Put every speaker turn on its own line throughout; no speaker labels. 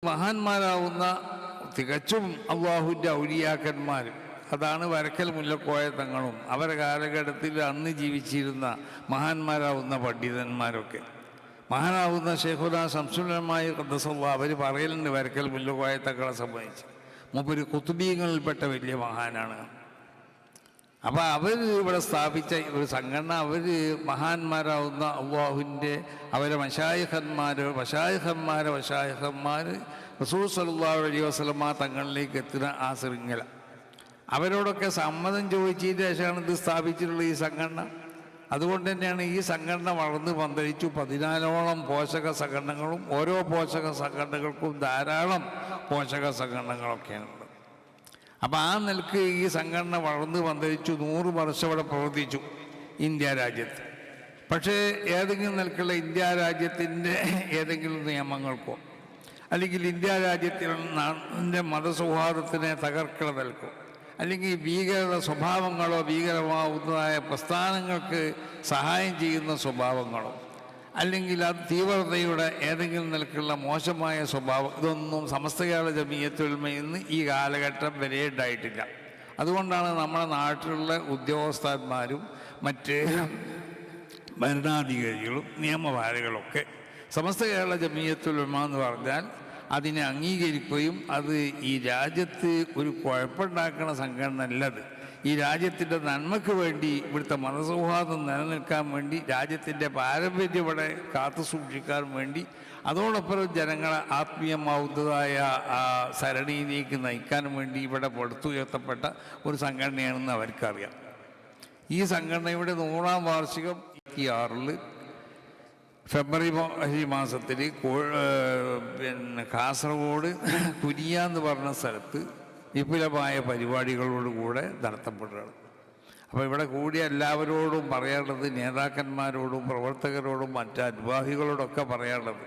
മഹാന്മാരാവുന്ന തികച്ചും അള്ളാഹുവിൻ്റെ ഔലിയാക്കന്മാർ, അതാണ് വരക്കൽ മുല്ലക്കോയ തങ്ങളും അവരുടെ കാലഘട്ടത്തിൽ അന്ന് ജീവിച്ചിരുന്ന മഹാന്മാരാവുന്ന പണ്ഡിതന്മാരൊക്കെ. മഹാനാവുന്ന ശൈഖുനാ ശംസുലമായി ഖദ്ദസല്ലാഹ് അവർ പറയലുണ്ട് വരക്കൽ മുല്ലക്കോയ തങ്ങളെ സംബന്ധിച്ച്, മൂപ്പര് ഖുത്ബീങ്ങളിൽപ്പെട്ട വലിയ മഹാനാണ്. അപ്പോൾ അവർ ഇവിടെ സ്ഥാപിച്ച ഒരു സംഘടന, അവർ മഹാന്മാരാവുന്ന അള്ളാഹുവിൻ്റെ അവരെ മശായിഖന്മാർ റസൂൽ സല്ലല്ലാഹു അലൈഹി വസല്ലമ തങ്ങളിലേക്ക് എത്തുന്ന ആ ശൃംഖല, അവരോടൊക്കെ സമ്മതം ചോദിച്ചതിന് ശേഷമാണ് ഇത് സ്ഥാപിച്ചിട്ടുള്ള ഈ സംഘടന. അതുകൊണ്ട് തന്നെയാണ് ഈ സംഘടന വളർന്ന് പന്തലിച്ചു. 14ഓളം പോഷക സംഘടനകളും ഓരോ പോഷക സംഘടനകൾക്കും ധാരാളം പോഷക സംഘടനകളൊക്കെയാണുള്ളത്. അപ്പോൾ ആ നിലക്ക് ഈ സംഘടന വളർന്ന് പന്തലിച്ചു. 100 വർഷം ഇവിടെ പ്രവർത്തിച്ചു ഇന്ത്യ രാജ്യത്ത്. പക്ഷേ ഏതെങ്കിലും നിലക്കുള്ള ഇന്ത്യ രാജ്യത്തിൻ്റെ ഏതെങ്കിലും നിയമങ്ങൾക്കോ അല്ലെങ്കിൽ ഇന്ത്യ രാജ്യത്തിൻ്റെ മതസൗഹാർദ്ദത്തിനെ തകർക്കണ നിൽക്കും, അല്ലെങ്കിൽ ഭീകര സ്വഭാവങ്ങളോ ഭീകരമാവുന്നതായ പ്രസ്ഥാനങ്ങൾക്ക് സഹായം ചെയ്യുന്ന സ്വഭാവങ്ങളോ അല്ലെങ്കിൽ അത് തീവ്രതയുടെ ഏതെങ്കിലും നിലക്കുള്ള മോശമായ സ്വഭാവം, ഇതൊന്നും സമസ്ത കേരള ജമിയത്തുൽ ഉലമയിൽ നിന്ന് ഈ കാലഘട്ടം വരെ ഉണ്ടായിട്ടില്ല. അതുകൊണ്ടാണ് നമ്മുടെ നാട്ടിലുള്ള ഉദ്യോഗസ്ഥന്മാരും മറ്റ് ഭരണാധികാരികളും നിയമപാലകരൊക്കെ സമസ്ത കേരള ജമിയത്തുൽ ഉലമ എന്ന് പറഞ്ഞാൽ അതിനെ അംഗീകരിക്കുകയും അത് ഈ രാജ്യത്ത് ഒരു കുഴപ്പമുണ്ടാക്കുന്ന സംഘടന അല്ലത്, ഈ രാജ്യത്തിൻ്റെ നന്മയ്ക്ക് വേണ്ടി ഇവിടുത്തെ മതസൗഹാർദ്ദം നിലനിൽക്കാൻ വേണ്ടി രാജ്യത്തിൻ്റെ പാരമ്പര്യം ഇവിടെ കാത്തു സൂക്ഷിക്കാൻ വേണ്ടി അതോടൊപ്പം ജനങ്ങളെ ആത്മീയമാവുന്നതായ ആ സരണിയിലേക്ക് നയിക്കാൻ വേണ്ടി ഇവിടെ പടുത്തുയർത്തപ്പെട്ട ഒരു സംഘടനയാണെന്ന് അവർക്കറിയാം. ഈ സംഘടനയുടെ 100ാം വാർഷികം 26 ഫെബ്രുവരി മാസത്തിൽ കാസർഗോഡ് കുനിയ എന്ന് പറഞ്ഞ സ്ഥലത്ത് വിപുലമായ പരിപാടികളോടുകൂടെ നടത്തപ്പെടുകയാണ്. അപ്പോൾ ഇവിടെ കൂടിയ എല്ലാവരോടും പറയാനുള്ളത്, നേതാക്കന്മാരോടും പ്രവർത്തകരോടും മറ്റ് അനുഭാവികളോടൊക്കെ പറയാനുള്ളത്,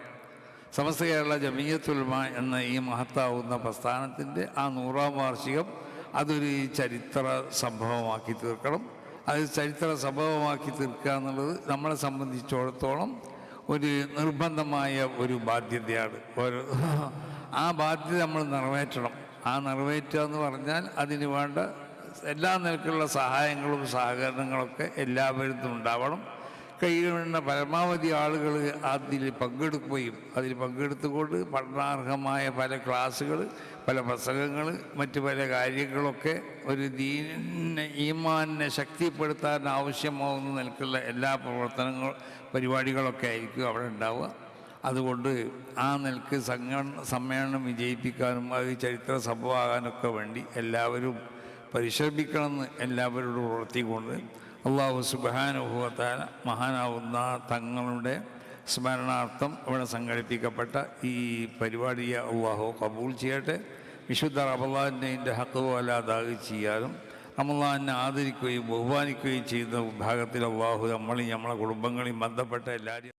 സമസ്ത കേരള ജമിയത്തുൽ ഉലമ എന്ന ഈ മഹത്താവുന്ന പ്രസ്ഥാനത്തിൻ്റെ ആ 100ാം വാർഷികം അതൊരു ചരിത്ര സംഭവമാക്കി തീർക്കണം. അത് ചരിത്ര സംഭവമാക്കി തീർക്കുക എന്നുള്ളത് നമ്മളെ സംബന്ധിച്ചിടത്തോളം ഒരു നിർബന്ധമായ ഒരു ബാധ്യതയാണ്. ആ ബാധ്യത നമ്മൾ നിറവേറ്റണം. ആ നിറവേറ്റുക എന്ന് പറഞ്ഞാൽ അതിന് വേണ്ട എല്ലാ നിലക്കുള്ള സഹായങ്ങളും സഹകരണങ്ങളൊക്കെ എല്ലാവരും ഉണ്ടാവണം. കഴിയുന്ന പരമാവധി ആളുകൾ അതിൽ പങ്കെടുക്കുകയും അതിൽ പങ്കെടുത്തുകൊണ്ട് പഠനാർഹമായ പല ക്ലാസ്സുകൾ, പല പ്രസംഗങ്ങൾ, മറ്റു പല കാര്യങ്ങളൊക്കെ ഒരു ദീനിനെ ഈമാനിനെ ശക്തിപ്പെടുത്താൻ ആവശ്യമാവുന്ന നിലക്കുള്ള എല്ലാ പരിപാടികളൊക്കെ ആയിരിക്കും അവിടെ ഉണ്ടാവുക. അതുകൊണ്ട് ആ നിലക്ക് സമ്മേളനം വിജയിപ്പിക്കാനും അത് ചരിത്ര സംഭവമാകാനൊക്കെ വേണ്ടി എല്ലാവരും പരിശ്രമിക്കണമെന്ന് എല്ലാവരോടും ഉണർത്തിക്കൊണ്ട് അല്ലാഹു സുബ്ഹാനഹു വ തആല മഹാനാവുന്ന തങ്ങളുടെ സ്മരണാർത്ഥം ഇവിടെ സംഘടിപ്പിക്കപ്പെട്ട ഈ പരിപാടിയെ അല്ലാഹു കബൂൽ ചെയ്യട്ടെ. വിശുദ്ധ റമളാനിൻ്റെ ഹഖ് പോലെ അതാകെ ചെയ്യാനും റമളാനെ ആദരിക്കുകയും ബഹുമാനിക്കുകയും ചെയ്യുന്ന വിഭാഗത്തിൽ അല്ലാഹു നമ്മളെയും നമ്മളെ കുടുംബങ്ങളെയും ബന്ധപ്പെട്ട എല്ലാവരെയും